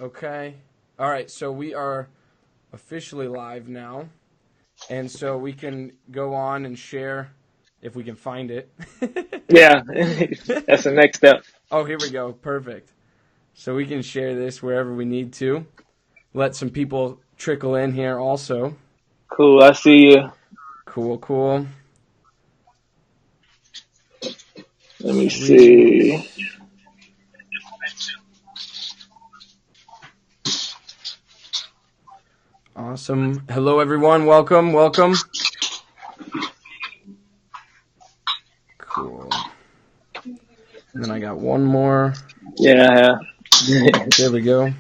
Okay. All right, so we are officially live now. And so we can go on and share if we can find it. Yeah, that's the next step. Oh, here we go. Perfect. So we can share this wherever we need to. Let some people trickle in here also. Cool. I see you. Cool, cool. Let me Sweet. see. Awesome. Hello, everyone. Welcome, welcome. Cool. And then I got one more. Yeah. There we go.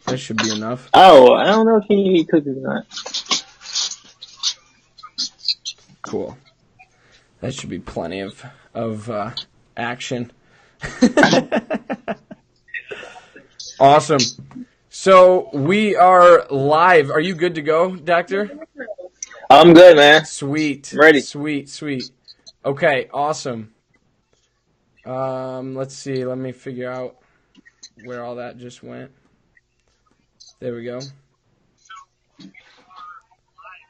That should be enough. Oh, I don't know if you eat cookies or not. Cool. That should be plenty of action. Awesome. So we are live. Are you good to go, Doctor? I'm good, man. Sweet. I'm ready. Sweet. Okay, awesome. Let's see. Let me figure out where all that just went. There we go.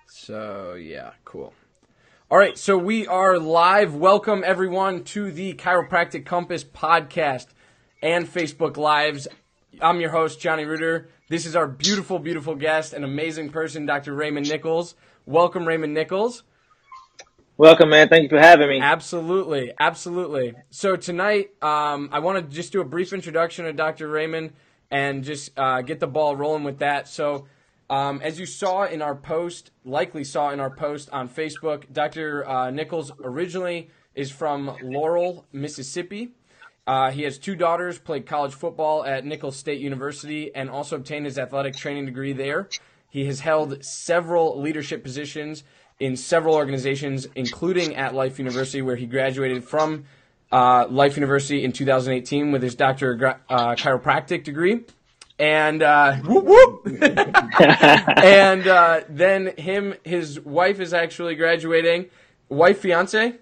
So, yeah, cool. All right, so we are live. Welcome, everyone, to the Chiropractic Compass podcast and Facebook Lives. I'm your host, Johnny Reuter. This is our beautiful, beautiful guest, an amazing person, Dr. Raymond Nichols. Welcome, Raymond Nichols. Welcome, man. Thank you for having me. Absolutely. So tonight, I want to just do a brief introduction of Dr. Raymond and just get the ball rolling with that. So as you saw in our post, likely saw in our post on Facebook, Dr. Nichols originally is from Laurel, Mississippi. He has two daughters, played college football at Nichols State University, and also obtained his athletic training degree there. He has held several leadership positions in several organizations, including at Life University, where he graduated from Life University in 2018 with his Doctor of Chiropractic degree. And whoop whoop. And then his wife is actually graduating. Fiance.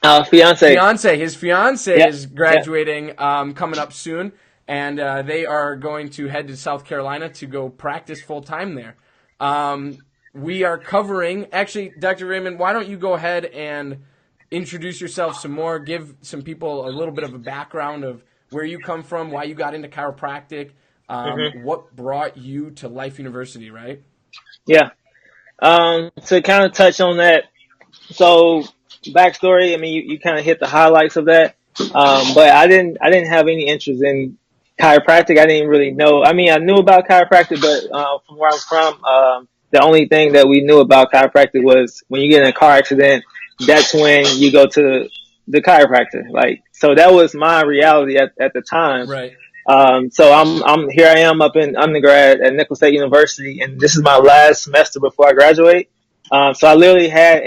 Fiance. His fiance Yeah. is graduating coming up soon, and they are going to head to South Carolina to go practice full time there. We are covering, actually, Dr. Raymond, why don't you go ahead and introduce yourself some more, give some people a little bit of a background of where you come from, why you got into chiropractic, what brought you to Life University, right? Yeah. To kind of touch on that. So, backstory. I mean, you kind of hit the highlights of that. But I didn't have any interest in chiropractic. I didn't really know. I mean, I knew about chiropractic, but from where I'm from, the only thing that we knew about chiropractic was when you get in a car accident, that's when you go to the chiropractor. Like, so that was my reality at the time. Right. So I'm here. I am up in undergrad at Nichols State University, and this is my last semester before I graduate. So I literally had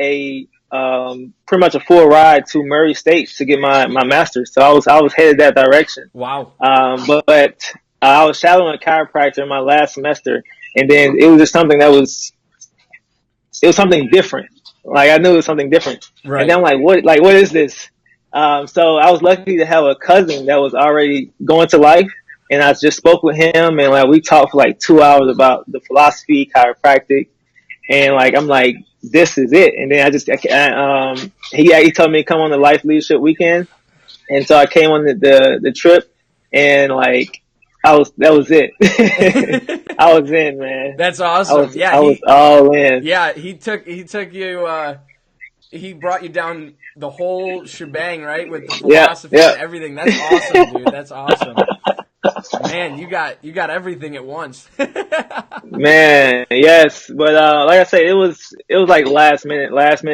pretty much a full ride to Murray State to get my master's. So I was headed that direction. Wow. But I was shadowing a chiropractor in my last semester, and then it was just something it was something different. Like I knew it was something different, Right. and then I'm what is this? So I was lucky to have a cousin that was already going to Life, and I just spoke with him, and like we talked for like 2 hours about the philosophy, chiropractic, and like I'm like, this is it. And then he told me to come on the Life Leadership Weekend, and so I came on the trip, and like that was it. I was in, man. That's awesome. I was all in. Yeah, he took you. He brought you down the whole shebang, right, with the philosophy Yeah. and everything. That's awesome, dude. That's awesome. Man, you got everything at once. Man, yes, but like I said, it was like last minute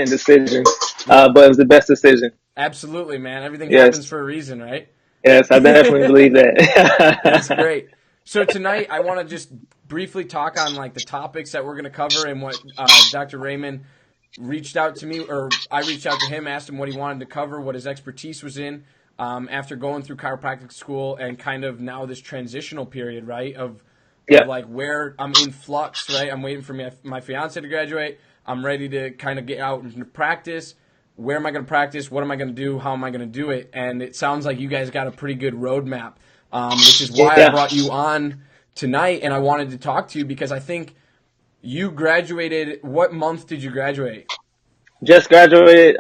decision, but it was the best decision. Absolutely, man. Everything happens Yes, for a reason, right? yes, I definitely believe that. That's great. So tonight, I want to just briefly talk on like the topics that we're going to cover and what Dr. Raymond reached out to me, or I reached out to him, asked him what he wanted to cover, what his expertise was in after going through chiropractic school and kind of now this transitional period, right, of Yeah, like where I'm in flux, right? I'm waiting for my fiance to graduate. I'm ready to kind of get out and practice. Where am I going to practice? What am I going to do? How am I going to do it? And it sounds like you guys got a pretty good roadmap. which is why I brought you on tonight, and I wanted to talk to you because I think you graduated. What month did you graduate? Just graduated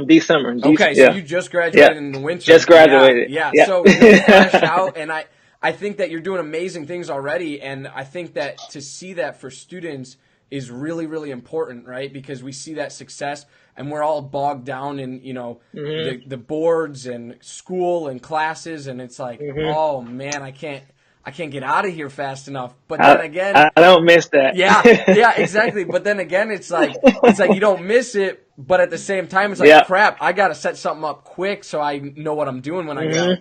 December. Okay, so you just graduated in the winter. Just graduated. Yeah. So you're fresh out, and I think that you're doing amazing things already, and I think that to see that for students is really, really important, right? Because we see that success, and we're all bogged down in, the boards and school and classes, and it's like, oh man, I can't get out of here fast enough. But then again, I don't miss that. Yeah, exactly. But then again, it's like you don't miss it, but at the same time, it's like crap. I got to set something up quick so I know what I'm doing when I go.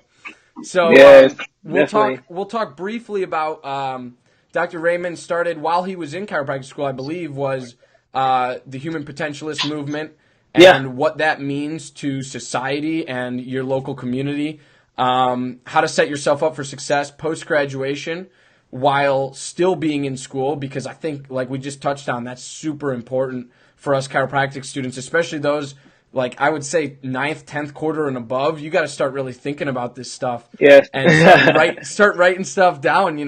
So we'll talk briefly about Dr. Raymond started while he was in chiropractic school. I believe was the human potentialist movement and what that means to society and your local community. How to set yourself up for success post-graduation while still being in school, because I think, like we just touched on, that's super important for us chiropractic students, especially those, like I would say 9th, 10th quarter and above. You got to start really thinking about this stuff and start writing stuff down,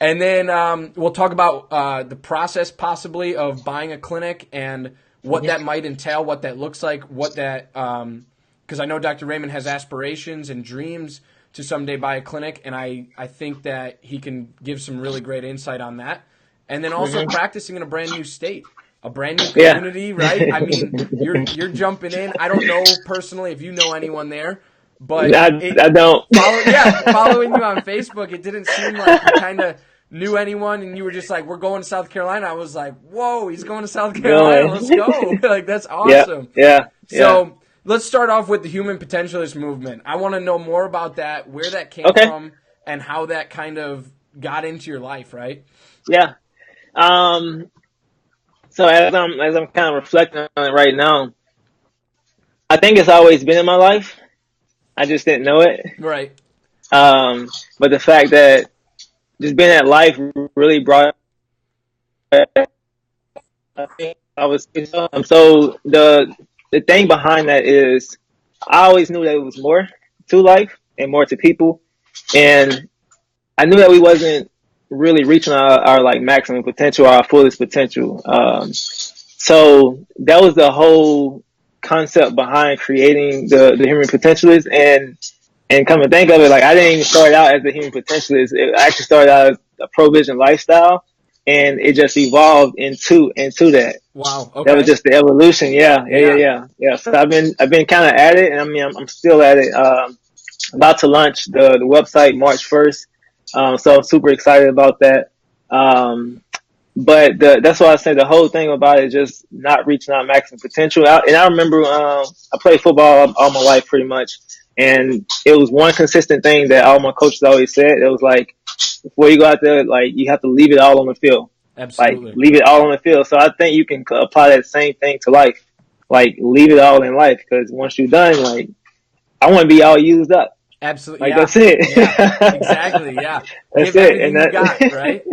And then we'll talk about the process possibly of buying a clinic and what that might entail, what that looks like, what that because I know Dr. Raymond has aspirations and dreams to someday buy a clinic, and I think that he can give some really great insight on that. And then also practicing in a brand new state, a brand new community, right? I mean, you're jumping in. I don't know personally if you know anyone there, but I don't. Following you on Facebook, it didn't seem like you kind of knew anyone, and you were just like, we're going to South Carolina. I was like, whoa, he's going to South Carolina. Let's go. Like, that's awesome. Yeah. So let's start off with the human potentialist movement. I want to know more about that, where that came from, and how that kind of got into your life, right? Yeah. So as I'm kind of reflecting on it right now, I think it's always been in my life. I just didn't know it. Right. But the fact that just being at life really brought. I think I was so the thing behind that is I always knew that it was more to life and more to people, and I knew that we wasn't really reaching our like maximum potential, our fullest potential. So that was the whole concept behind creating the human potentialist, and come to think of it, like I didn't even start out as a human potentialist. It actually started out as a pro-vision lifestyle, and it just evolved into that. Wow. Okay. That was just the evolution. Yeah. So I've been kind of at it, and I mean I'm still at it. About to launch the website March 1st. So I'm super excited about that. But that's why I say the whole thing about it is just not reaching our maximum potential. And I remember I played football all my life pretty much, and it was one consistent thing that all my coaches always said. It was like, before you go out there, like you have to leave it all on the field. Absolutely. Like leave it all on the field. So I think you can apply that same thing to life. Like leave it all in life, because once you're done, like I want to be all used up. Absolutely. Like that's it. Yeah, exactly. Yeah. That's Give it. And you got, right?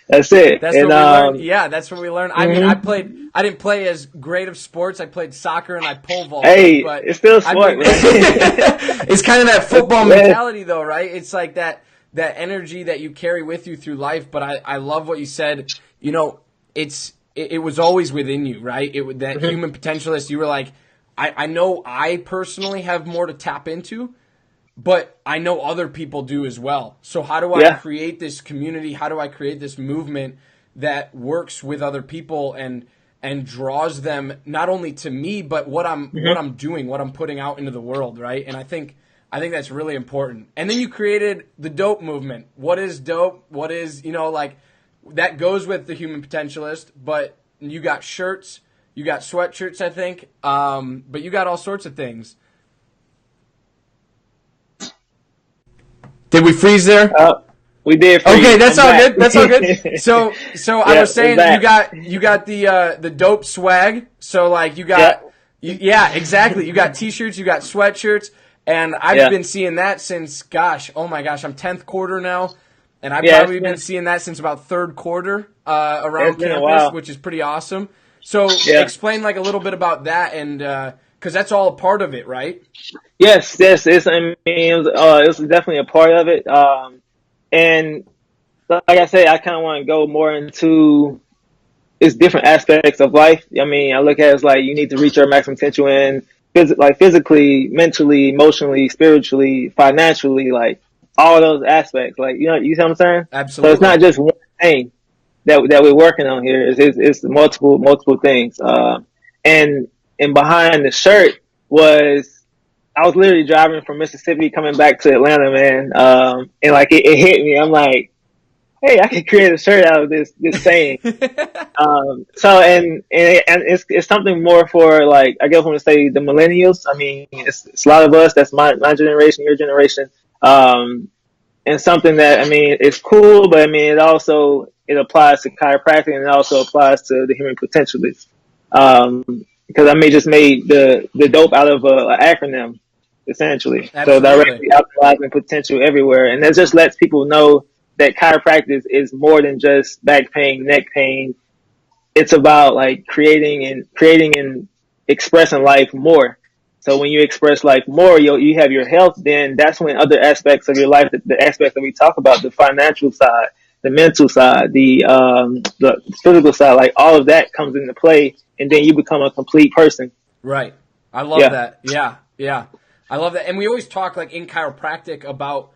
That's it. That's what we learned. Yeah, that's what we learned. I mean, I didn't play as great of sports. I played soccer and I pole vault. Hey, but it's still sport, right? It's kind of that football mentality, though, right? It's like that energy that you carry with you through life. But I love what you said. It was always within you, right? That human potentialist. You were like, I know I personally have more to tap into, but I know other people do as well. So how do I create this community? How do I create this movement that works with other people and draws them not only to me, but what I'm doing, what I'm putting out into the world, right? And I think that's really important. And then you created the dope movement. What is dope? What is, like that goes with the human potentialist, but you got shirts, you got sweatshirts, I think, but you got all sorts of things. Did we freeze there? We did. Freeze. Okay, that's all good. That's all good. So I was saying you got the dope swag. So like you got exactly. You got t-shirts, you got sweatshirts, and I've been seeing that since I'm 10th quarter now, and I've probably been seeing that since about third quarter around campus, which is pretty awesome. So explain like a little bit about that and because that's all a part of it, right? Yes, yes. It was definitely a part of it. And like I say, I kind of want to go more into its different aspects of life. I mean, I look at it as like you need to reach your maximum potential in physically, mentally, emotionally, spiritually, financially, like all those aspects. Like you see what I'm saying? So it's Absolutely. not just one thing that we're working on here. It's multiple things. And and behind the shirt was I was literally driving from Mississippi coming back to Atlanta, man. And like it hit me. I'm like, hey, I could create a shirt out of this saying. So and it's something more for like I guess I want to say the millennials. I mean, it's a lot of us. That's my generation, your generation. And something that I mean, it's cool, but I mean, it applies to chiropractic and it also applies to the human potentialist. Because I may just made the dope out of an acronym essentially. So Absolutely. directly optimizing potential everywhere, and that just lets people know that chiropractic is more than just back pain, neck pain. It's about like creating and expressing life more. So when you express life more, you have your health. Then that's when other aspects of your life, the aspects that we talk about, the financial side, the mental side, the physical side, like all of that comes into play, and then you become a complete person. Right. I love Yeah, that. Yeah. Yeah. I love that. And we always talk like in chiropractic about,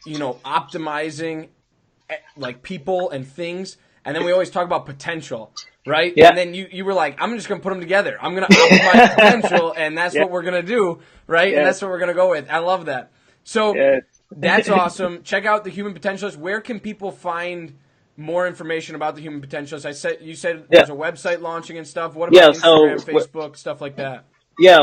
optimizing like people and things. And then we always talk about potential, right? yeah, And then you were like, I'm just going to put them together. I'm going to optimize potential, and that's yeah, what we're going to do, right? And yeah, that's what we're going to go with. I love that. So yeah. that's awesome. Check out the Human Potentialist. Where can people find more information about the Human Potentialist? You said Yeah, there's a website launching and stuff. What about yeah. Instagram, Facebook, stuff like that? Yeah,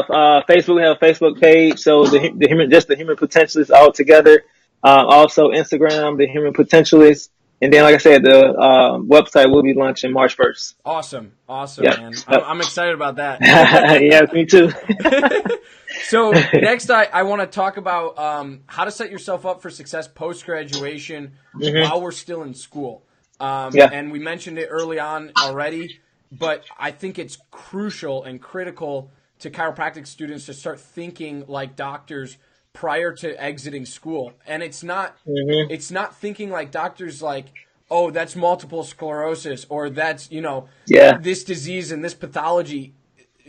Facebook, we have a Facebook page. So the human potentialist all together. Also Instagram, the human potentialist, and then like I said, the website will be launching March 1st. Awesome, awesome, Yeah. man. I'm, Yep. I'm excited about that. Yes, me too. So next, I want to talk about how to set yourself up for success post graduation hmm while we're still in school. Yeah. And we mentioned it early on already, but I think it's crucial and critical to chiropractic students to start thinking like doctors prior to exiting school. And hmm it's not thinking like doctors like, oh, that's multiple sclerosis or that's, Yeah. this disease and this pathology.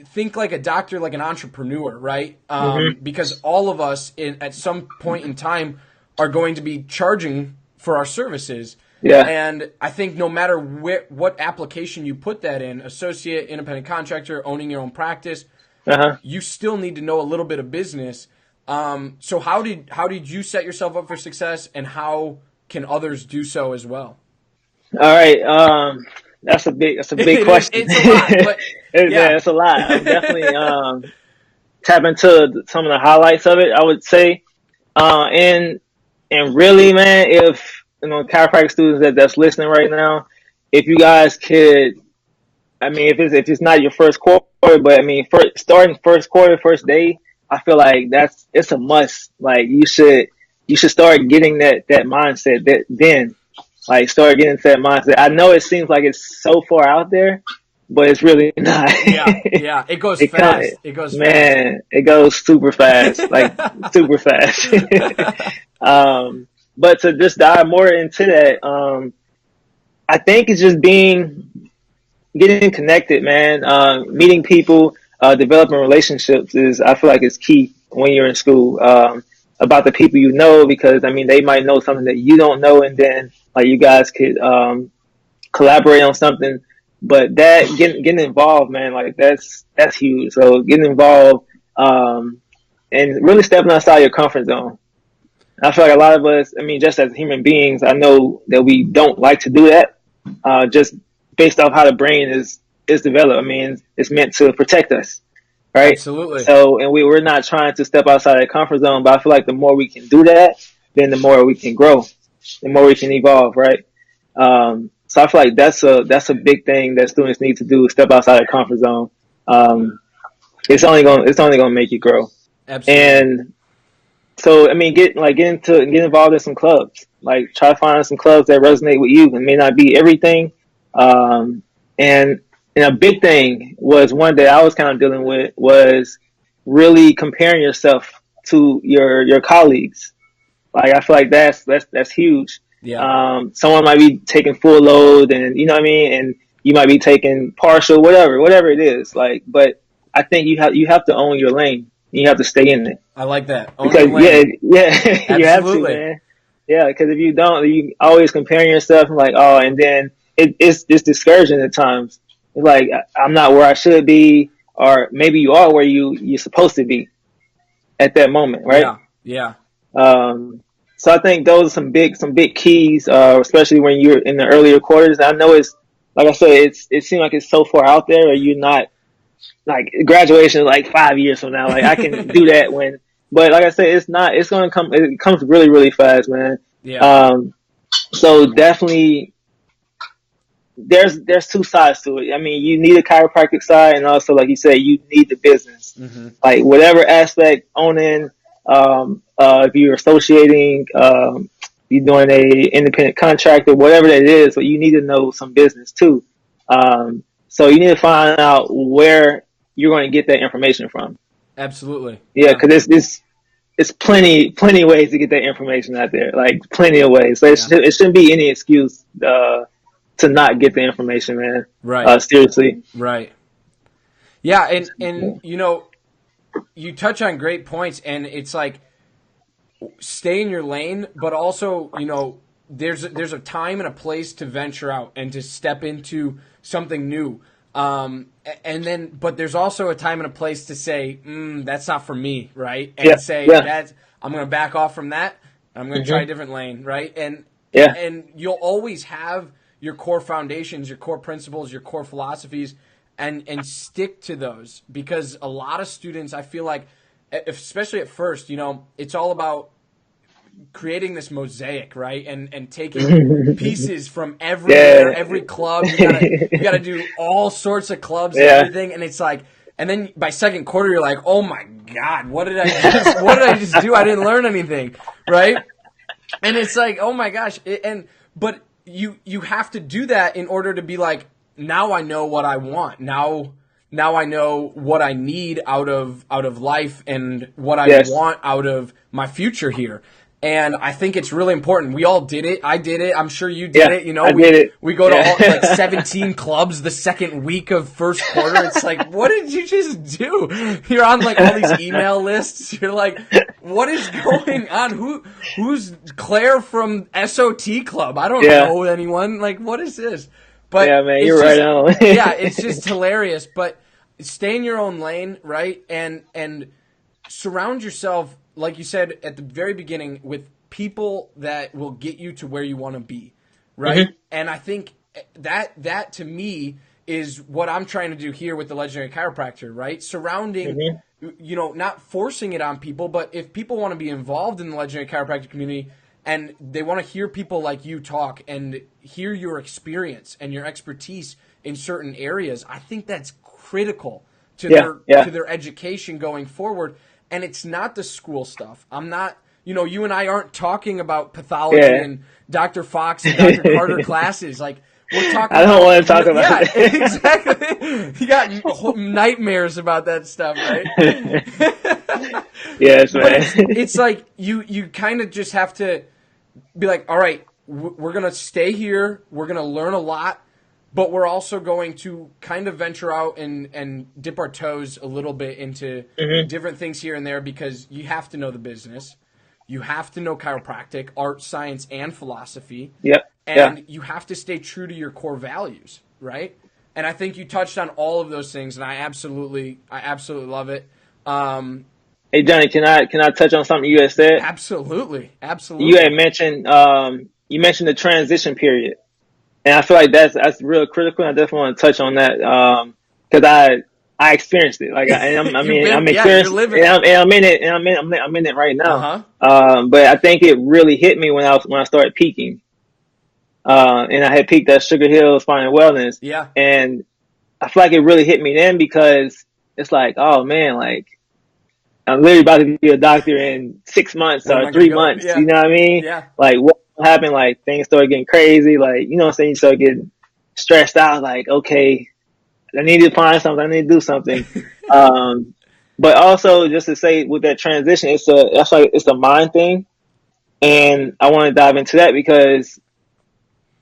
Think like a doctor, like an entrepreneur, right? hmm Because all of us at some point in time are going to be charging for our services. Yeah. And I think no matter what application you put that in, associate, independent contractor, owning your own practice, Uh-huh. you still need to know a little bit of business. So how did you set yourself up for success, and how can others do so as well? All right. That's a big question. It's a lot, but Yeah, yeah, it's a lot. I'll definitely tap into some of the highlights of it, I would say. And really, man, if chiropractic students that's listening right now, if you guys could, I mean, if it's not your first quarter, but I mean, starting first quarter, first day, I feel like it's a must. Like you should start getting that mindset that then, like start getting into that mindset. I know it seems like it's so far out there, but it's really not. yeah, yeah. It goes It come, fast. It goes fast. man, it goes super fast, like super fast. But to just dive more into that, I think it's just getting connected, man. Meeting people, developing relationships I feel like is key when you're in school. About the people you know, because I mean, they might know something that you don't know, and then like you guys could collaborate on something. But that getting involved, man, like that's huge. So getting involved, and really stepping outside your comfort zone. I feel like a lot of us, I mean, just as human beings, I know that we don't like to do that, just based off how the brain is developed. I mean, it's meant to protect us, right? Absolutely. So, and we're not trying to step outside the comfort zone, but I feel like the more we can do that, then the more we can grow, the more we can evolve, right? So I feel like that's a big thing that students need to do: step outside the comfort zone. Um, it's only gonna make you grow. Absolutely. And so, I mean, get involved in some clubs. Like, try to find some clubs that resonate with you. It may not be everything. Um, and and a big thing was one that I was kind of dealing with was really comparing yourself to your colleagues. Like, I feel like that's huge. Yeah. Someone might be taking full load, and you know what I mean, and you might be taking partial, whatever it is. Like, but I think you have to own your lane. You have to stay in it. I like that. Own Because your lane. you have to, Absolutely. man. Yeah, because if you don't, you always comparing yourself and like, oh, and then it's discouraging at times. It's like, I'm not where I should be, or maybe you are where you're supposed to be at that moment, right? Yeah. Yeah. Um, so I think those are some big keys, especially when you're in the earlier quarters. I know it's like I said, it seems like it's so far out there, or you're not like graduation like 5 years from now. Like, I can do that but like I said, it's not. It's gonna come. It comes really, really fast, man. Yeah. So definitely, there's two sides to it. I mean, you need a chiropractic side, and also, like you said, you need the business. Mm-hmm. Like, whatever aspect, owning, if you're associating, you're doing a independent contractor, whatever that is, but you need to know some business too. So you need to find out where you're going to get that information from. Absolutely. Yeah, because it's plenty ways to get that information out there, like plenty of ways. So it shouldn't be any excuse to not get the information, man. Right. Seriously. Right. Yeah, and you touch on great points, and it's like, stay in your lane, but also, there's a time and a place to venture out and to step into something new. But there's also a time and a place to say, that's not for me, right? And I'm going to back off from that. I'm going to try a different lane, right? And you'll always have your core foundations, your core principles, your core philosophies, and stick to those, because a lot of students, I feel like, especially at first, it's all about creating this mosaic, right? And taking pieces from everywhere, every club. You gotta do all sorts of clubs and everything. And it's like, and then by second quarter, you're like, oh my God, what did I just do? I didn't learn anything, right? And it's like, oh my gosh. But you have to do that in order to be like, now I know what I want. Now I know what I need out of life, and what I want out of my future here. And I think it's really important. We all did it. I did it. I'm sure you did it. I did it. We go to all, like 17 clubs the second week of first quarter. It's like, what did you just do? You're on like all these email lists. You're like, what is going on? Who's Claire from SOT Club? I don't know anyone. Like, what is this? But yeah, man, you're right on. Yeah, it's just hilarious. But stay in your own lane, right? And surround yourself, like you said at the very beginning, with people that will get you to where you want to be, right? Mm-hmm. And I think that to me is what I'm trying to do here with the Legendary Chiropractor, right? Surrounding, not forcing it on people, but if people want to be involved in the Legendary Chiropractic community and they want to hear people like you talk and hear your experience and your expertise in certain areas, I think that's critical to their education going forward. And it's not the school stuff. I'm not, you and I aren't talking about pathology and Dr. Fox and Dr. Carter classes. Like, we're talking I don't want to talk about it. Yeah, exactly. You got nightmares about that stuff, right? Yes, man. It's like you kind of just have to be like, all right, we're going to stay here. We're going to learn a lot. But we're also going to kind of venture out and dip our toes a little bit into different things here and there, because you have to know the business. You have to know chiropractic, art, science, and philosophy. Yep. And you have to stay true to your core values, right? And I think you touched on all of those things, and I absolutely love it. Hey, Johnny, can I touch on something you had said? Absolutely. You had mentioned the transition period. And I feel like that's real critical. I definitely want to touch on that because I experienced it. Like I'm experienced, and I'm in it, and I'm in it right now. But I think it really hit me when I started peaking, and I had peaked at Sugar Hill Spine and Wellness. Yeah, and I feel like it really hit me then, because it's like, oh man, like I'm literally about to be a doctor in 6 months or 3 months. Yeah. You know what I mean? Yeah. Like, what happened? Like, things started getting crazy. Like, you know what I'm saying? You start getting stressed out. Like, okay, I need to find something. I need to do something. but also just to say with that transition, it's a mind thing, and I want to dive into that because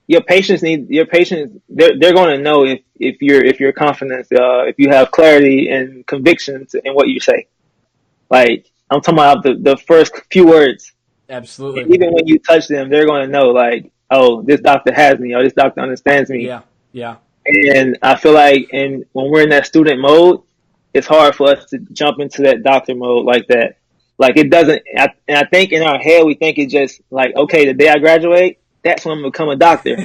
your patients they're going to know if you're confident, if you have clarity and conviction in what you say. Like I'm talking about the first few words. And Absolutely. even when you touch them, they're going to know like, oh, this doctor has me, or this doctor understands me. Yeah. Yeah. And I feel like, and when we're in that student mode, it's hard for us to jump into that doctor mode like that. Like it doesn't, and I think in our head we think it's just like, okay, the day I graduate, that's when I'm gonna become a doctor.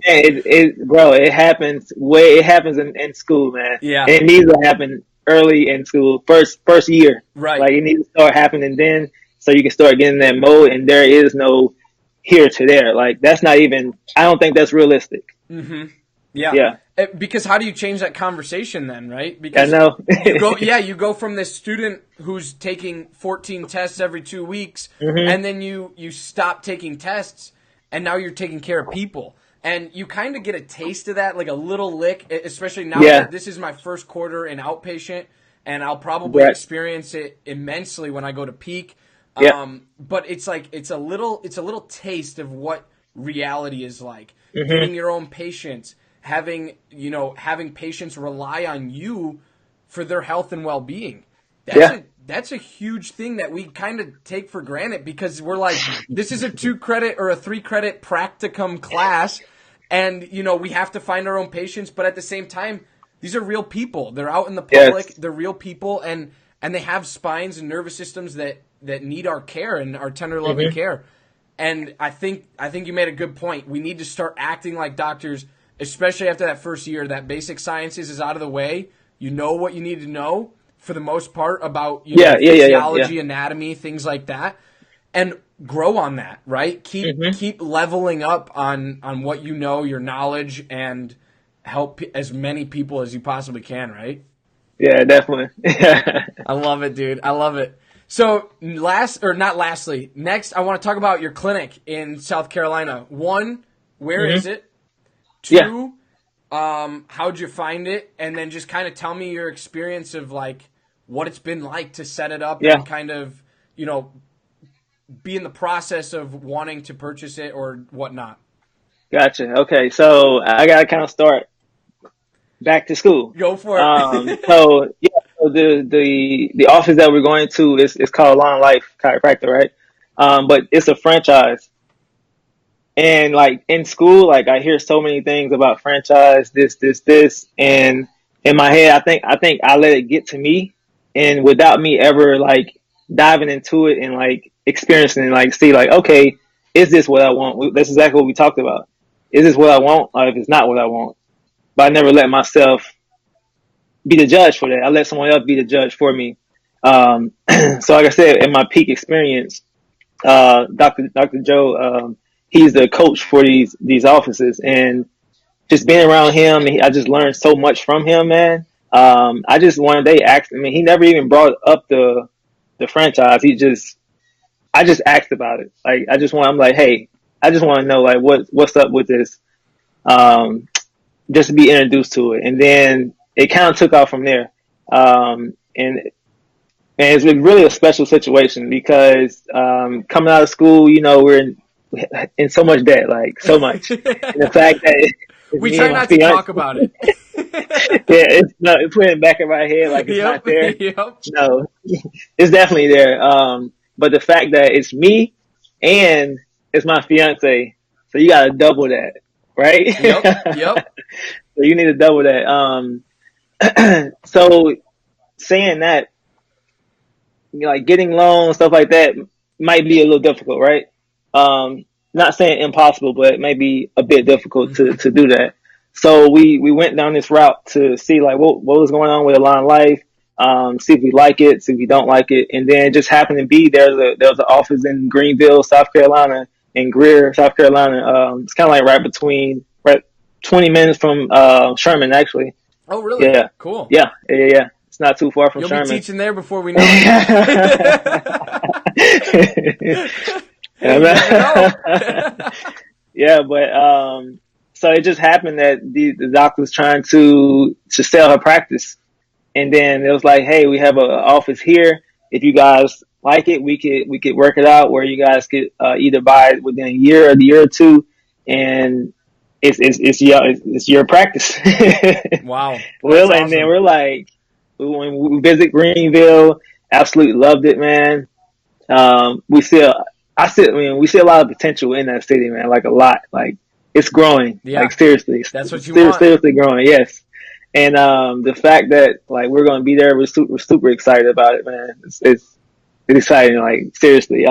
Man, bro, it happens in school, man. Yeah. And it needs to happen early in school, first year. Right. Like it needs to start happening then, so you can start getting that mode. And there is no here to there. Like that's not even. I don't think that's realistic. Mm-hmm. Yeah. Yeah, Because how do you change that conversation then, right? I Because know. you go from this student who's taking 14 tests every 2 weeks, Hmm. and then you stop taking tests, and now you're taking care of people. And you kind of get a taste of that, like a little lick, especially now Yeah. that this is my first quarter in outpatient, and I'll probably Right. experience it immensely when I go to peak. Yeah. But it's like it's a little taste of what reality is like. Hmm. Getting your own patients, having patients rely on you for their health and well-being. Yeah. That's a huge thing that we kind of take for granted because we're like, this is a 2-credit or a 3-credit practicum class, and we have to find our own patients. But at the same time, these are real people. They're out in the public. Yes. They're real people, and they have spines and nervous systems that need our care and our tender loving Hmm. care. And I think you made a good point. We need to start acting like doctors, especially after that first year. That basic sciences is out of the way. You know what you need to know for the most part about physiology, anatomy, things like that, and grow on that. Right? Hmm. Keep leveling up on what you know, your knowledge, and help as many people as you possibly can. Right? Yeah, definitely. I love it, dude. I love it. So next, I want to talk about your clinic in South Carolina. One, where is it? Yeah. Two, how'd you find it? And then just kind of tell me your experience of like what it's been like to set it up Yeah. and kind of, be in the process of wanting to purchase it or whatnot. Gotcha. Okay, so I gotta kind of start back to school. Go for it. So yeah, so the office that we're going to is called Long Life Chiropractic, right? But it's a franchise, and like in school, like I hear so many things about franchise, this, and in my head, I think I let it get to me, and without me ever like diving into it and like experiencing and like see like okay, is this what I want? That's exactly what we talked about. Is this what I want, or if it's not what I want? But I never let myself be the judge for that. I let someone else be the judge for me. So like I said, in my peak experience, Dr. Joe, he's the coach for these offices, and just being around him, I just learned so much from him, man. I just one day asked. I mean, he never even brought up the franchise. I just asked about it. Like, I'm like, hey, I just want to know like what's up with this. Um, just to be introduced to it, and then it kind of took off from there. And it's been really a special situation because coming out of school, we're in so much debt, like so much. And the fact that it's We me try and my not to fiance, talk about it. yeah, it's putting it back in my head like it's not Yep. there. Yep. No, it's definitely there. But the fact that it's me and it's my fiance, so you got to double that, right? Yep. Yep. So you need to double that. So saying that, like getting loans, stuff like that might be a little difficult, right? Not saying impossible, but it may be a bit difficult to do that. So we went down this route to see like what was going on with Align Life, see if we like it, see if we don't like it, and then it just happened to be there's an office in Greenville, South Carolina, in Greer, South Carolina. It's kind of like right 20 minutes from Sherman, actually. Oh, really? Yeah, Cool. yeah. It's not too far from You'll Sherman. be teaching there before we know it. Yeah, You never know. yeah, but so it just happened that the doctor was trying to sell her practice, And then it was like, hey, we have an office here. If you guys like it, we could work it out where you guys could either buy it within a year or two, and it's your practice. Wow, that's Well, and then awesome. we're like, when we visit Greenville, absolutely loved it, man. We still, I mean, we see a lot of potential in that city, man. Like a lot, like it's growing. Like Yeah, seriously, that's what you want. seriously growing. Yes, and the fact that like we're going to be there, we're super excited about it, man. It's exciting, like seriously.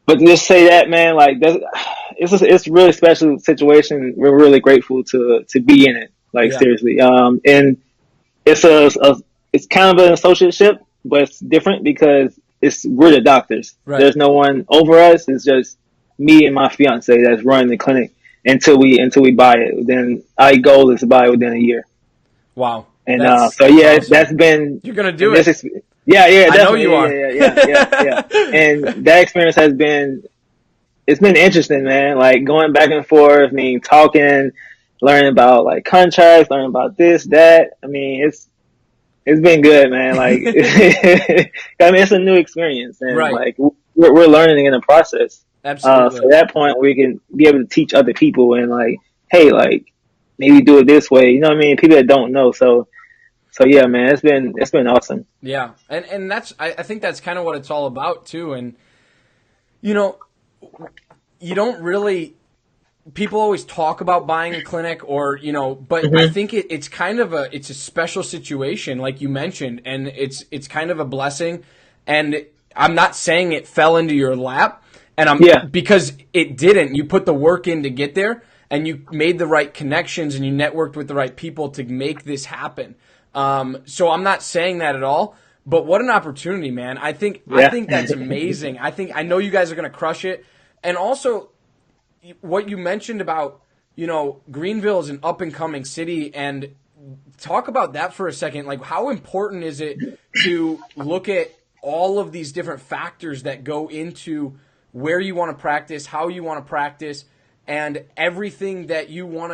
But to just say that, man, like it's a really special situation. We're really grateful to be in it, like Yeah, seriously. And it's it's kind of an associateship, but it's different because we're the doctors. right. There's no one over us. It's just me and my fiance that's running the clinic until we buy it. Then our goal is to buy it within a year. Wow, And so that's yeah, awesome. that's been You're gonna and do this it. is yeah, yeah, I know definitely, you are. yeah. And that experience has been it's been interesting, man. Like going back and forth, I mean, talking, learning about like contracts, learning about this, that. I mean, it's been good, man. Like, I mean, it's a new experience, and Right. like we're learning in the process. So Absolutely. at that point, we can be able to teach other people, and like, hey, like maybe do it this way. You know what I mean? People that don't know. So yeah, man, it's been awesome. Yeah, and that's I think that's kind of what it's all about too. And you know, you don't really people always talk about buying a clinic or but I Hmm. think it's kind of it's a special situation like you mentioned, and it's kind of a blessing. And I'm not saying it fell into your lap, and I'm Yeah, because it didn't. You put the work in to get there, and you made the right connections, and you networked with the right people to make this happen. So I'm not saying that at all, but what an opportunity, man. I yeah, think that's amazing. I know you guys are going to crush it. And also what you mentioned about, Greenville is an up and coming city, and talk about that for a second. Like, how important is it to look at all of these different factors that go into where you want to practice, how you want to practice, and everything that you want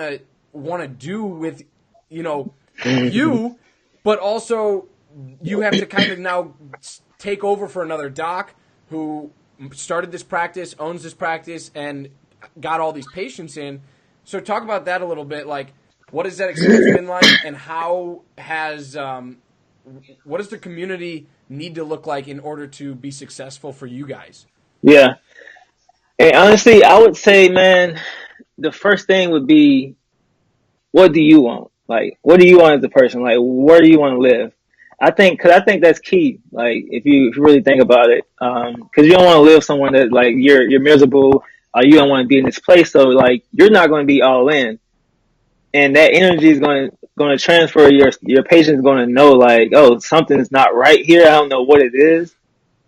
to do with, you know, you, but also you have to kind of now take over for another doc who started this practice, owns this practice, and got all these patients in. So talk about that a little bit. Like, what has that experience been like, and how has what does the community need to look like in order to be successful for you guys? yeah. And honestly, I would say, man, the first thing would be, what do you want? Like, what do you want as a person? Like, where do you want to live? Because I think that's key. Like, if you really think about it, because you don't want to live somewhere that like you're miserable. You don't want to be in this place, so like you're not going to be all in, and that energy is going to transfer. Your patient's going to know like, oh, something's not right here. I don't know what it is,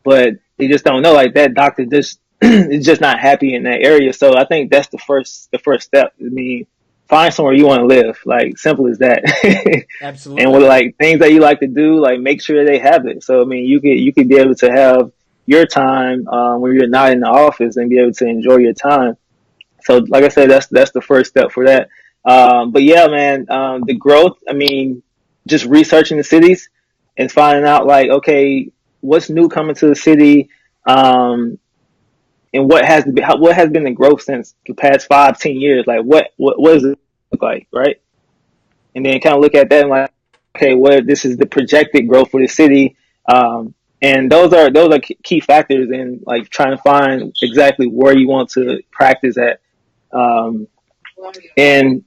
but they just don't know. Like that doctor just is just not happy in that area. So I think that's the first step. I mean, find somewhere you want to live. Like simple as that. And with Absolutely. like things that you like to do, like make sure they have it. So I mean, you could be able to have your time when you're not in the office and be able to enjoy your time. So like I said, that's the first step for that. But yeah, man, the growth. I mean, just researching the cities and finding out like, okay, what's new coming to the city, and what has been the growth since the past 5, 10 years. Like what does it look like, right? And then kind of look at that and like, okay, what this is the projected growth for the city. And those are key factors in like trying to find exactly where you want to practice at. And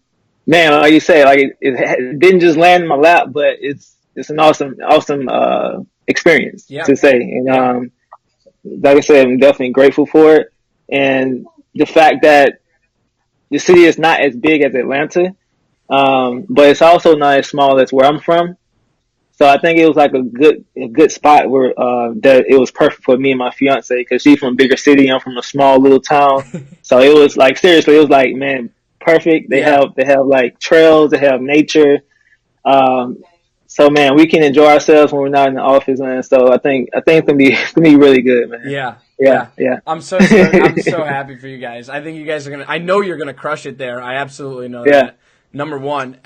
man, like you say, like it didn't just land in my lap, but it's an awesome experience Yeah. to say. And Yeah. like I said, I'm definitely grateful for it. And the fact that the city is not as big as Atlanta, but it's also not as small as where I'm from. So I think it was like a good spot where that it was perfect for me and my fiance because she's from a bigger city. I'm from a small little town. So it was like seriously, it was like man, perfect. Yeah. They have like trails, they have nature. Um, so man, we can enjoy ourselves when we're not in the office, man. So I think it's gonna be really good, man. Yeah, Yeah, yeah. yeah, I'm so stoked. I'm so happy for you guys. I think you guys are I know you're gonna crush it there. I absolutely know yeah. that. Number one.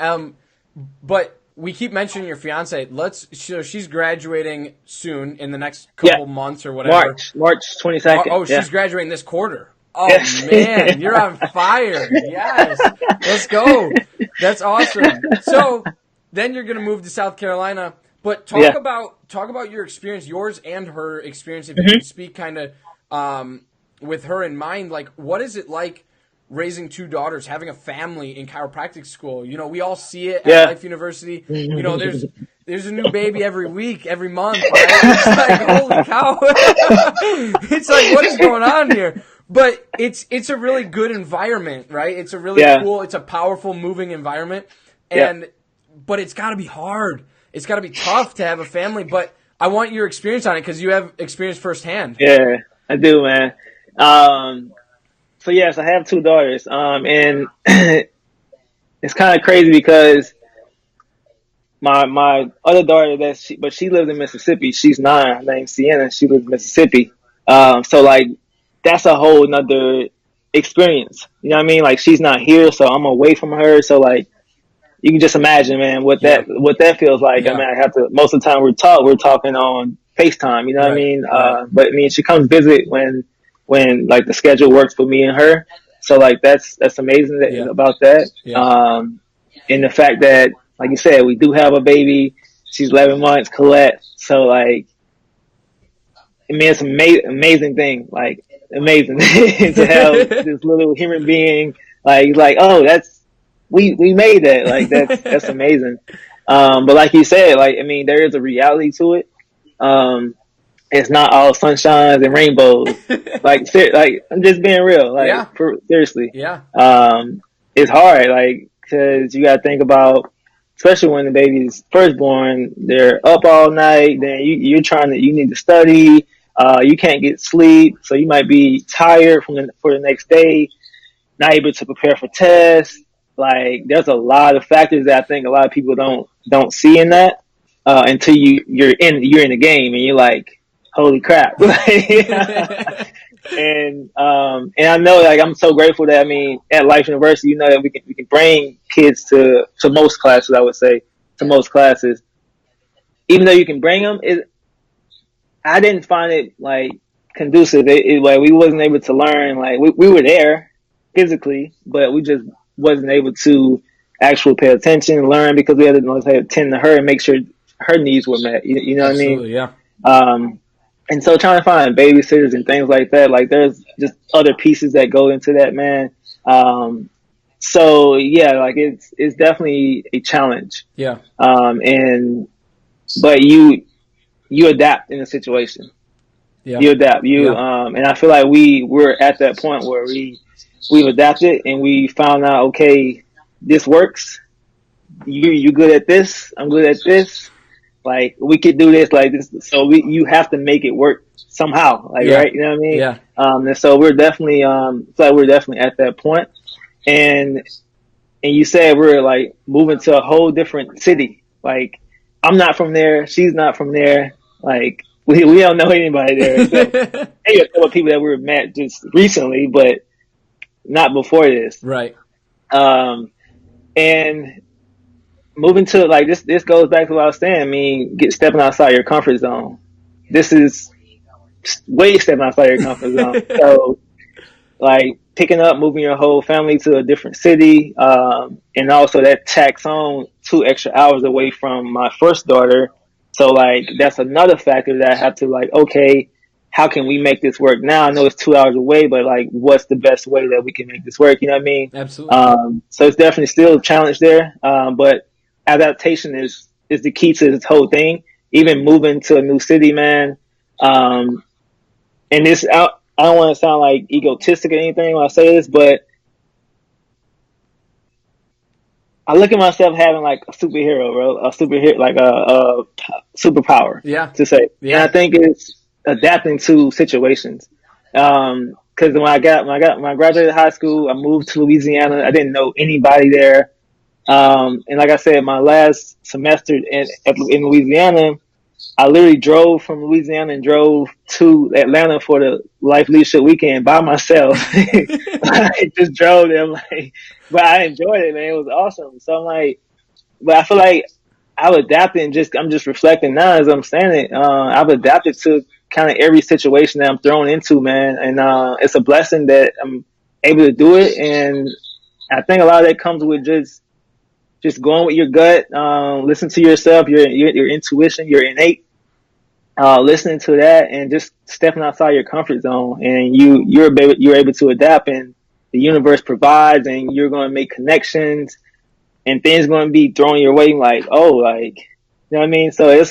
But we keep mentioning your fiance. So she's graduating soon in the next Yeah, couple months or whatever. March 22nd. Oh, Yeah. she's graduating this quarter. Oh Yes. man, you're on fire. Yes. Let's go. That's awesome. So then you're gonna move to South Carolina. But Yeah. talk about your experience, yours and her experience, if you Mm-hmm. can speak kind of with her in mind. Like, what is it like raising two daughters, having a family in chiropractic school? You know, we all see it at Yeah. Life University. You know, there's a new baby every week, every month, right? It's like, holy cow. It's like, what is going on here? But it's a really good environment, right? It's a really Yeah. cool, it's a powerful, moving environment. Yeah. But it's got to be hard. It's got to be tough to have a family. But I want your experience on it because you have experience firsthand. Yeah, I do, man. So yes, I have two daughters. And it's kind of crazy because my other daughter but she lives in Mississippi. She's 9. Her name's Sienna. She lives in Mississippi. So like that's a whole nother experience. You know what I mean? Like she's not here, so I'm away from her. So like you can just imagine, man, what Yeah. that feels like. Yeah. I mean, I have to. Most of the time we're talking on FaceTime. You know what I Right, mean? right. But I mean, she comes visit when like the schedule works for me and her. So like that's amazing Yeah. about that. Yeah. And the fact that, like you said, we do have a baby. She's 11 months, Colette. So like, I mean, it's an amazing thing. Like amazing to have this little human being. Like, oh, we made that. Like that's amazing. But like you said, like I mean, there is a reality to it. It's not all sunshines and rainbows. Like I'm just being real. Like Yeah. seriously. Yeah. It's hard. Like because you got to think about, especially when the baby's first born, they're up all night. Then you need to study. You can't get sleep, so you might be tired for the next day, not able to prepare for tests. Like there's a lot of factors that I think a lot of people don't see in that until you're in the game and you're like, holy crap. And I know, like, I'm so grateful that, I mean, at Life University, you know, that we can bring kids to most classes. I would say to most classes, even though you can bring them, I didn't find it like conducive. Like we wasn't able to learn. Like we were there physically, but we just wasn't able to actually pay attention and learn because we had to attend to her and make sure her needs were met. You know what I mean? Absolutely, yeah. And so trying to find babysitters and things like that, like there's just other pieces that go into that, man. So yeah, like it's definitely a challenge. Yeah. But you adapt in a situation. Yeah. You adapt. Yeah. And I feel like we're at that point where we've adapted and we found out, okay, this works. You good at this. I'm good at this. Like we could do this like this. So you have to make it work somehow. Like, Yeah. right. You know what I mean? Yeah. And so we're definitely, it's like we're definitely at that point. And you said we're like moving to a whole different city. Like I'm not from there. She's not from there. Like we don't know anybody there. Except maybe a couple of people that we met just recently, but not before this. Right. And moving to like this goes back to what I was saying. I mean, stepping outside your comfort zone. This is way stepping outside your comfort zone. So like picking up, moving your whole family to a different city, and also that tacks on 2 extra hours away from my first daughter. So like that's another factor that I have to like, okay, how can we make this work now? I know it's 2 hours away, but like what's the best way that we can make this work? You know what I mean? Absolutely. So it's definitely still a challenge there. But adaptation is the key to this whole thing. Even moving to a new city, man. And this, I don't want to sound like egotistic or anything when I say this, but I look at myself having like a superhero, bro, like a superpower. Yeah. To say. Yeah. And I think it's adapting to situations. Because when I graduated high school, I moved to Louisiana. I didn't know anybody there. And like I said, my last semester in Louisiana, I literally drove from Louisiana and drove to Atlanta for the Life Leadership Weekend by myself. I just drove there, like, but I enjoyed it, man. It was awesome. So I'm like, but I feel like I've adapted and I'm just reflecting now as I'm saying it. I've adapted to kind of every situation that I'm thrown into, man. And, it's a blessing that I'm able to do it. And I think a lot of that comes with just going with your gut, listen to yourself, your intuition, your innate, listening to that and just stepping outside your comfort zone. And you're able to adapt, and the universe provides, and you're going to make connections, and things going to be thrown your way like, oh, like, you know what I mean? So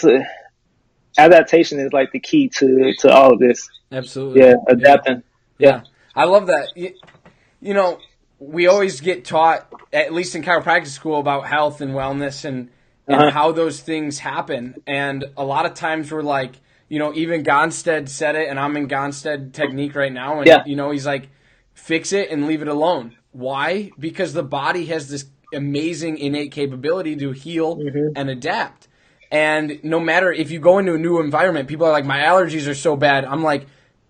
adaptation is like the key to all of this. Absolutely. Yeah. Adapting. Yeah. I love that. You know, we always get taught, at least in chiropractic school, about health and wellness and how those things happen. And a lot of times we're like, you know, even Gonstead said it, and I'm in Gonstead technique right now. And, you know, he's like, fix it and leave it alone. Why? Because the body has this amazing innate capability to heal and adapt. And no matter if you go into a new environment, people are like, my allergies are so bad. I'm like,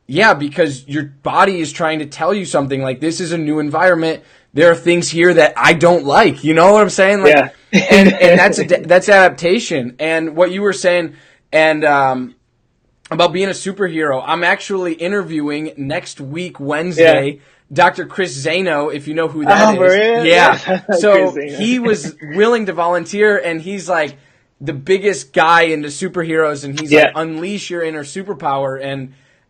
yeah, because your body is trying to tell you something. Like, this is a new environment. There are things here that I don't like. You know what I'm saying? Like, and that's adaptation. And what you were saying, and about being a superhero, I'm actually interviewing next week, Wednesday, Dr. Chris Zano, if you know who that is. Really? Yeah. So he was willing to volunteer, and he's like the biggest guy into superheroes, and he's like, unleash your inner superpower.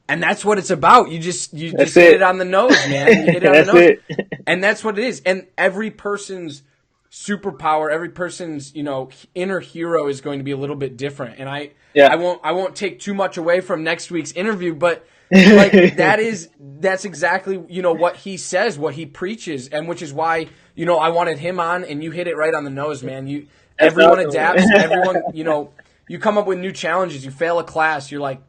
And that's what it's about. You just hit it on the nose, man. You hit it on the nose. And that's what it is. And every person's superpower, every person's, you know, inner hero is going to be a little bit different. And I won't take too much away from next week's interview, but like that's exactly, you know, what he says, what he preaches, and which is why, you know, I wanted him on, and you hit it right on the nose, man. Everyone adapts, everyone, you know, you come up with new challenges. You fail a class, you're like,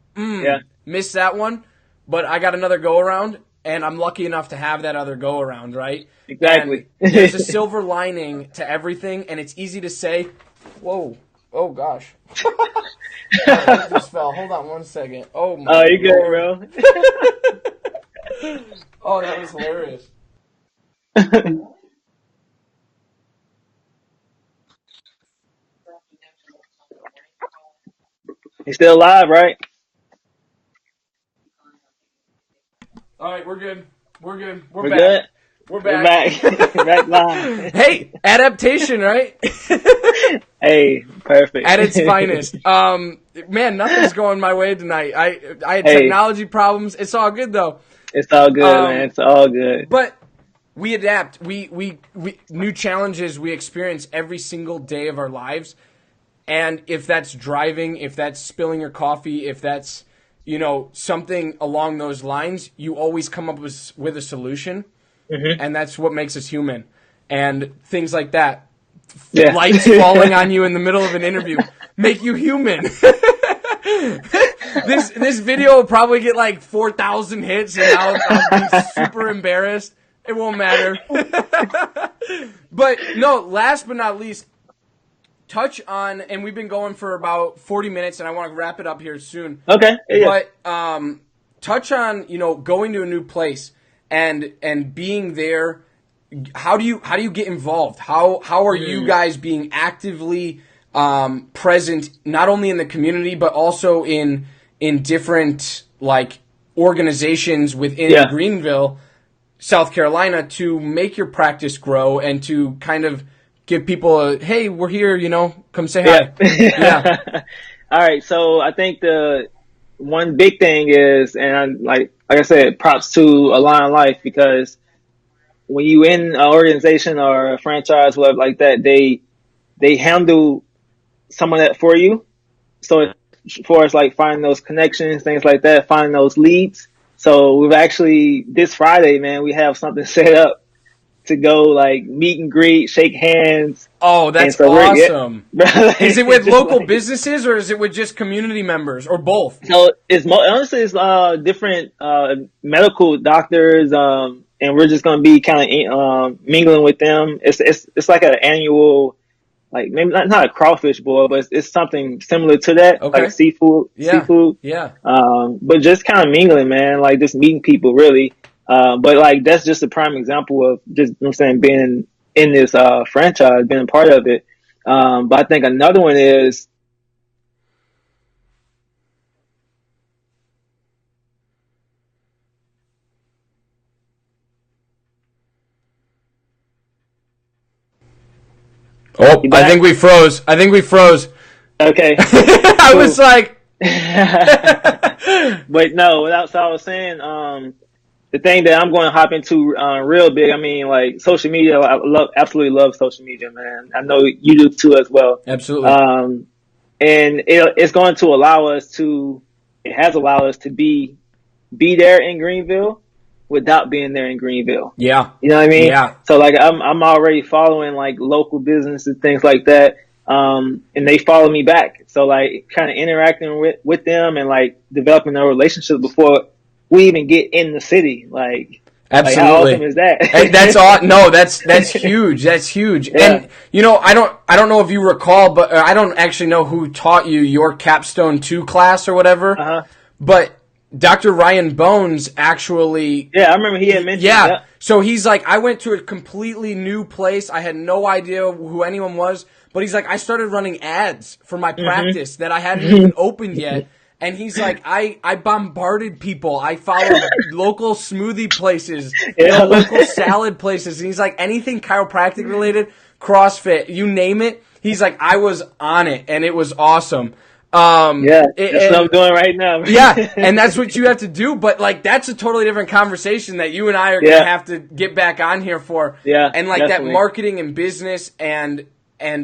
missed that one, but I got another go around, and I'm lucky enough to have that other go around, right? Exactly. And there's a silver lining to everything, and it's easy to say, whoa, oh gosh. I just fell. Hold on one second. Oh my God. Oh, you good, bro? Oh, that was hilarious. He's still alive, right? All right, we're good. We're good. We're back. Good? We're back. We're back. Back live. Hey, adaptation, right? Hey, perfect. At its finest. Man, nothing's going my way tonight. I had technology problems. It's all good though. It's all good, man. It's all good. But we adapt. We new challenges we experience every single day of our lives. And if that's driving, if that's spilling your coffee, if that's, you know, something along those lines, you always come up with a solution. And that's what makes us human. And things like that, lights falling on you in the middle of an interview, make you human. This video will probably get like 4,000 hits, and I'll be super embarrassed. It won't matter. But no, last but not least, touch on, and we've been going for about 40 minutes, and I want to wrap it up here soon. Okay. Yeah. But touch on, you know, going to a new place and being there. How do you get involved? How are you guys being actively present, not only in the community but also in different like organizations within Greenville, South Carolina, to make your practice grow and to kind of give people a, hey, we're here, you know, come say hi. Yeah. All right. So I think the one big thing is, and like I said, props to Align Life, because when you in an organization or a franchise, whatever like that, they handle some of that for you. So as far as like finding those connections, things like that, finding those leads. So we've actually, this Friday, man, we have something set up to go like meet and greet, shake hands. Oh, that's awesome. Is it with local businesses, or is it with just community members, or both? So honestly, it's different medical doctors, and we're just gonna be kind of mingling with them. It's like an annual, like maybe not a crawfish boil, but it's something similar to that, like seafood. Yeah. But just kind of mingling, man, like just meeting people, really. But like that's just a prime example of just, you know what I'm saying, being in this franchise, being a part of it. But I think another one is, Oh, you I back? think we froze. Okay, I cool. was like, But no, without, so I was saying, the thing that I'm going to hop into real big. I mean, like social media. I absolutely love social media, man. I know you do too as well. absolutely. Um, and it's going to allow us to. It has allowed us to be there in Greenville without being there in Greenville. Yeah. You know what I mean? Yeah. So like I'm already following like local businesses, things like that. And they follow me back. So like kind of interacting with them and like developing a relationship before we even get in the city. Like how awesome Absolutely. is that? That's all. No, that's huge. That's huge. Yeah. And I don't know if you recall, but I don't actually know who taught you your Capstone 2 class or whatever. Uh-huh. But Dr. Ryan Bones actually, Yeah, I remember he had mentioned, yeah. yeah. So he's like, I went to a completely new place. I had no idea who anyone was. But he's like, I started running ads for my practice that I hadn't even opened yet. And he's like, I bombarded people. I followed local smoothie places, Yeah. local salad places. And he's like, anything chiropractic related, CrossFit, you name it. He's like, I was on it, and it was awesome. Yeah, that's what I'm doing right now. Yeah, and that's what you have to do. But like, that's a totally different conversation that you and I are Yeah. gonna have to get back on here for. Yeah, And like definitely. that marketing and business and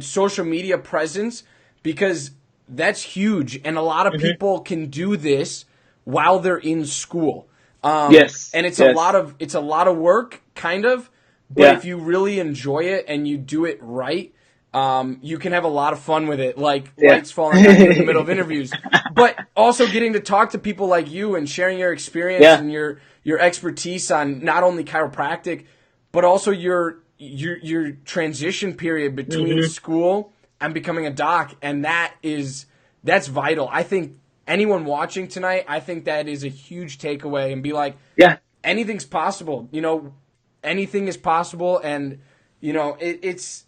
social media presence, because that's huge, and a lot of people can do this while they're in school. Yes. And it's Yes. a lot of work, kind of. But Yeah. if you really enjoy it and you do it right, you can have a lot of fun with it, like Yeah. lights falling on you in the middle of interviews. But also getting to talk to people like you and sharing your experience Yeah. and your expertise on not only chiropractic, but also your transition period between school and becoming a doc, and that's vital. I think anyone watching tonight, I think that is a huge takeaway, and be like, Yeah. anything's possible. Anything is possible, and it's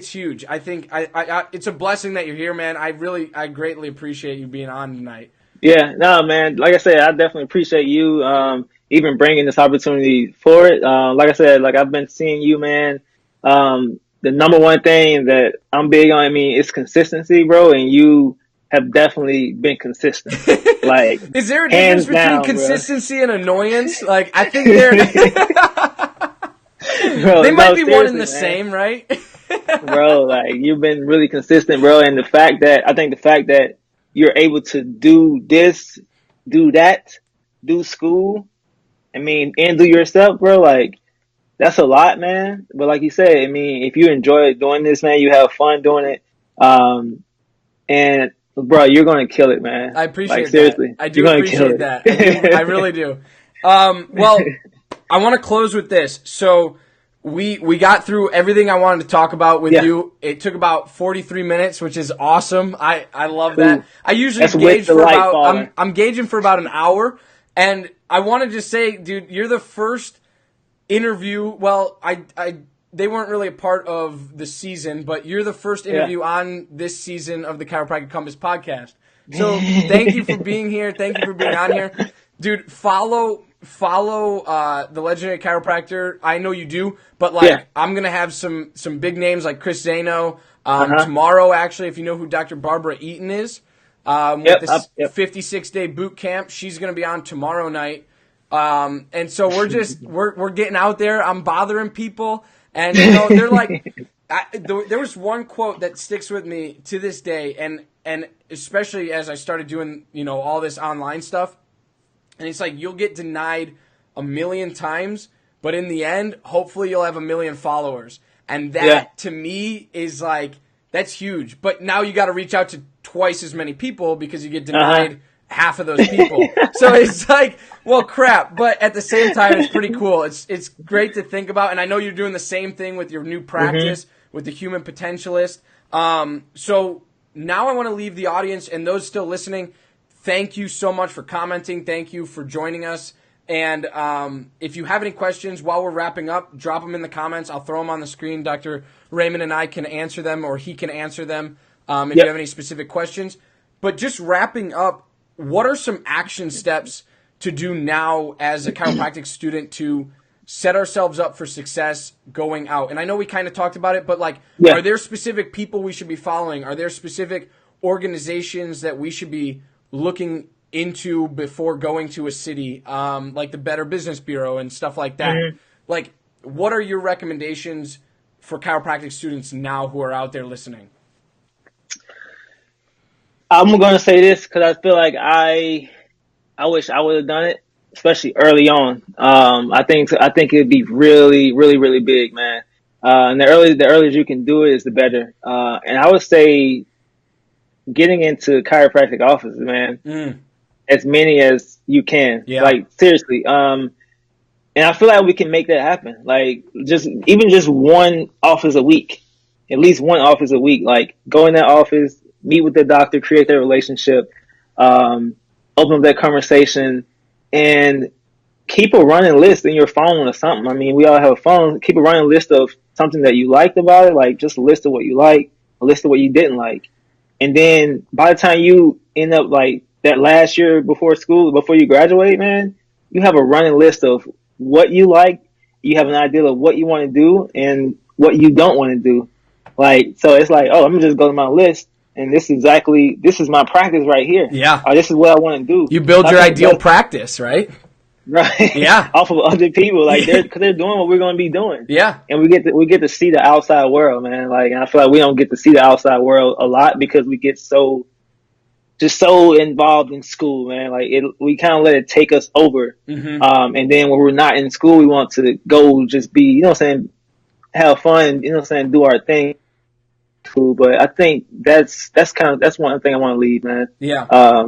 huge. I think I it's a blessing that you're here, man. I greatly appreciate you being on tonight. Yeah, no, man. Like I said, I definitely appreciate you even bringing this opportunity for it. Like I said, like I've been seeing you, man. The number one thing that I'm big on, I mean, is consistency, bro. And you have definitely been consistent, like Is there a difference hands between down, bro. consistency and annoyance? Like, I think they're Bro, they might no, be one and seriously, the man. same, right? Bro, like you've been really consistent, bro. And I think the fact that you're able to do this, do that, do school, I mean, and do yourself, bro, like that's a lot, man. But like you said, I mean, if you enjoy doing this, man, you have fun doing it. And bro, you're going to kill it, man. I Like appreciate that. seriously, I do you're going to kill appreciate that. I do. I really do. Well, I want to close with this. So we got through everything I wanted to talk about with Yeah. you. It took about 43 minutes, which is awesome. I love Cool. that. I usually That's with gauge the for light about falling. I'm gauging for about an hour, and I want to just say, dude, you're the first interview. Well, they weren't really a part of the season, but you're the first interview on this season of the Chiropractic Compass podcast. So thank you for being here. Thank you for being on here, dude. Follow the legendary chiropractor. I know you do, but like Yeah. I'm gonna have some big names like Chris Zano tomorrow. Actually, if you know who Dr. Barbara Eaton is, with this 56-day boot camp, she's gonna be on tomorrow night. And so we're getting out there. I'm bothering people, and they're like, there was one quote that sticks with me to this day, and especially as I started doing all this online stuff, and it's like, you'll get denied a million times, but in the end, hopefully you'll have a million followers, and that to me is like, that's huge. But now you got to reach out to twice as many people because you get denied half of those people. So it's like, well, crap. But at the same time, it's pretty cool. It's great to think about. And I know you're doing the same thing with your new practice with the human potentialist. So now I want to leave the audience and those still listening. Thank you so much for commenting. Thank you for joining us. And if you have any questions while we're wrapping up, drop them in the comments. I'll throw them on the screen. Dr. Raymond and I can answer them, or he can answer them if you have any specific questions. But just wrapping up, what are some action steps to do now as a chiropractic student to set ourselves up for success going out? And I know we kind of talked about it, but like, are there specific people we should be following? Are there specific organizations that we should be looking into before going to a city, like the Better Business Bureau and stuff like that? Mm-hmm. Like, what are your recommendations for chiropractic students now who are out there listening? I'm going to say this because I feel like I wish I would have done it, especially early on. I think it'd be really, really, really big, man. And the earlier you can do it is the better. And I would say getting into chiropractic offices, man, as many as you can. Yeah. Like, seriously. And I feel like we can make that happen. Like, just one office a week, at least one office a week. Like, go in that office, meet with the doctor, create that relationship, open up that conversation, and keep a running list in your phone or something. I mean, we all have a phone. Keep a running list of something that you liked about it, like just a list of what you like, a list of what you didn't like. And then by the time you end up like that last year before school, before you graduate, man, you have a running list of what you like. You have an idea of what you want to do and what you don't want to do. Like, so it's like, oh, I'm gonna just go to my list, and this is my practice right here. Yeah. Or this is what I want to do. You build your ideal practice, right? Right. Yeah. Off of other people, like they're doing what we're going to be doing. Yeah. And we get to see the outside world, man. Like, and I feel like we don't get to see the outside world a lot because we get so involved in school, man. Like, we kind of let it take us over. Mm-hmm. And then when we're not in school, we want to go just be, you know what I'm saying, have fun, you know what I'm saying, do our thing. Cool. But I think that's one thing I want to leave, man. Yeah. I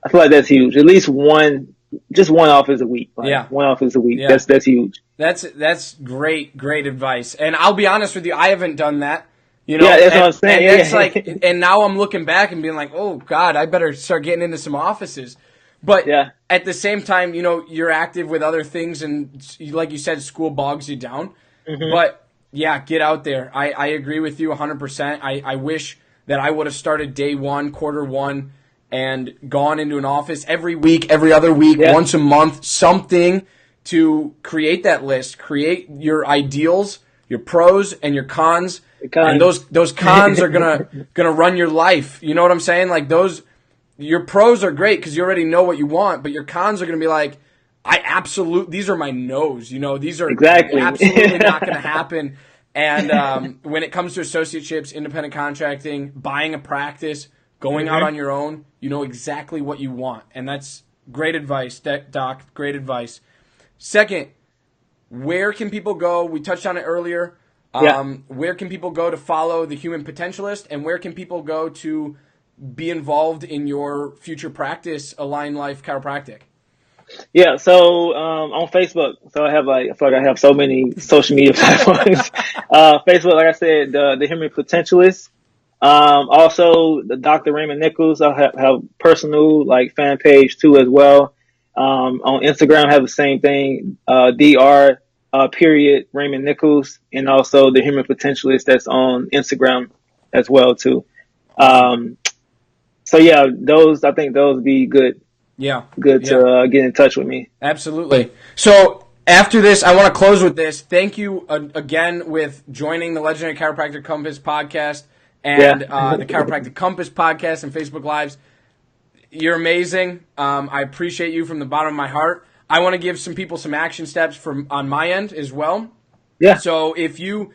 feel like that's huge. At least one office a week. Like, one office a week. Yeah. That's huge. That's great advice. And I'll be honest with you, I haven't done that. You know, yeah, that's what I'm saying. And that's like, and now I'm looking back and being like, oh God, I better start getting into some offices. But at the same time, you know, you're active with other things, and like you said, school bogs you down. Mm-hmm. But yeah, get out there. I agree with you 100%. I wish that I would have started day one, quarter one, and gone into an office every week, every other week, once a month, something to create that list, create your ideals, your pros and your cons. And those cons are gonna run your life. You know what I'm saying? Like, your pros are great because you already know what you want, but your cons are gonna be like, these are my no's. You know, these are absolutely not gonna happen. And when it comes to associateships, independent contracting, buying a practice, going out on your own, you know exactly what you want. And that's great advice, Doc. Great advice. Second, where can people go? We touched on it earlier. Where can people go to follow the Human Potentialist, and where can people go to be involved in your future practice, Align Life Chiropractic? Yeah, so on Facebook, so I feel like I have so many social media platforms. Facebook, like I said, the Human Potentialist. Also the Dr. Raymond Nichols. I have personal like fan page too as well. On Instagram, I have the same thing. Dr. Period Raymond Nichols, and also the Human Potentialist that's on Instagram as well too. So yeah, I think those would be good. Yeah. Good to get in touch with me. Absolutely. So after this, I want to close with this. Thank you again with joining the Legendary Chiropractic Compass podcast and the Chiropractic Compass podcast and Facebook Lives. You're amazing. I appreciate you from the bottom of my heart. I want to give some people some action steps on my end as well. Yeah. So if you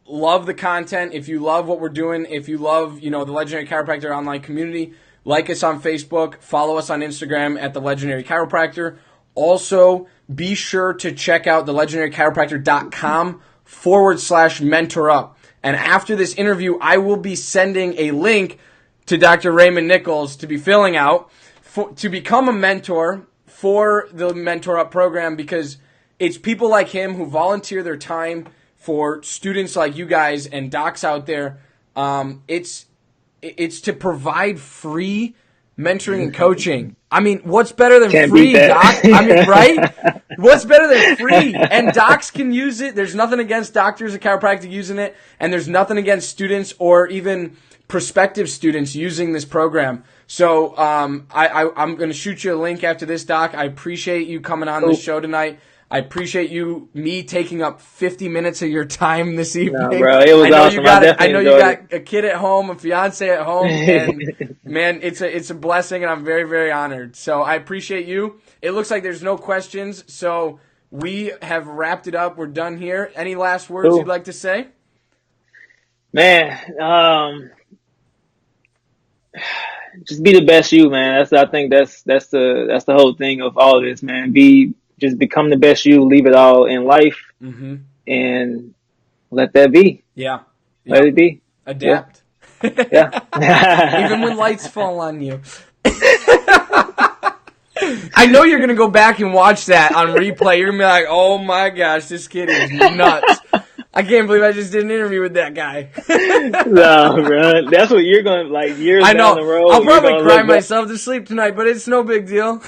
love the content, if you love what we're doing, if you love, the Legendary Chiropractor online community, like us on Facebook, follow us on Instagram at The Legendary Chiropractor. Also, be sure to check out thelegendarychiropractor.com/mentor up. And after this interview, I will be sending a link to Dr. Raymond Nichols to be filling out to become a mentor for the Mentor Up program, because it's people like him who volunteer their time for students like you guys and docs out there. It's to provide free mentoring and coaching. I mean, what's better than Can't free, beat that. doc? I mean, right? What's better than free? And docs can use it. There's nothing against doctors of chiropractic using it, and there's nothing against students or even prospective students using this program. So I'm going to shoot you a link after this, Doc. I appreciate you coming on the show tonight. I appreciate me taking up 50 minutes of your time this evening. No, bro, it was awesome. I know you got a kid at home, a fiance at home, and man, it's a blessing, and I'm very, very honored. So I appreciate you. It looks like there's no questions, so we have wrapped it up. We're done here. Any last words you'd like to say? Man, just be the best you, man. I think that's the whole thing of all of this, man. Just become the best you, leave it all in life, and let that be. Yeah. Let it be. Adapt. Yeah. Even when lights fall on you. I know you're going to go back and watch that on replay. You're going to be like, oh my gosh, this kid is nuts. I can't believe I just did an interview with that guy. No, bro. That's what you're going to, like, years down the road. I'll probably cry myself to sleep tonight, but it's no big deal.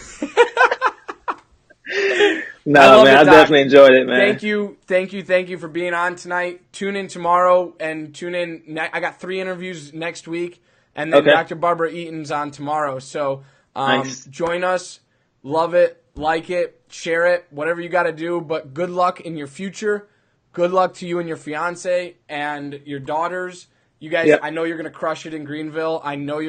No, man, I definitely enjoyed it, man. Thank you for being on tonight. Tune in tomorrow and tune in. I got 3 interviews next week, and then Dr. Barbara Eaton's on tomorrow. So nice. Join us. Love it, like it, share it, whatever you got to do. But good luck in your future. Good luck to you and your fiance and your daughters. You guys, I know you're going to crush it in Greenville. I know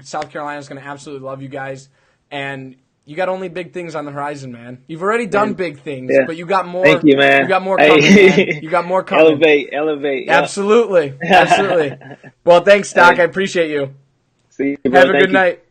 South Carolina's going to absolutely love you guys. And you got only big things on the horizon, man. You've already done big things, but you got more. Thank you, man. You got more coming, man. You got more coming. Elevate. Absolutely. Well, thanks, Doc. I appreciate you. See you, bro. Have a good night.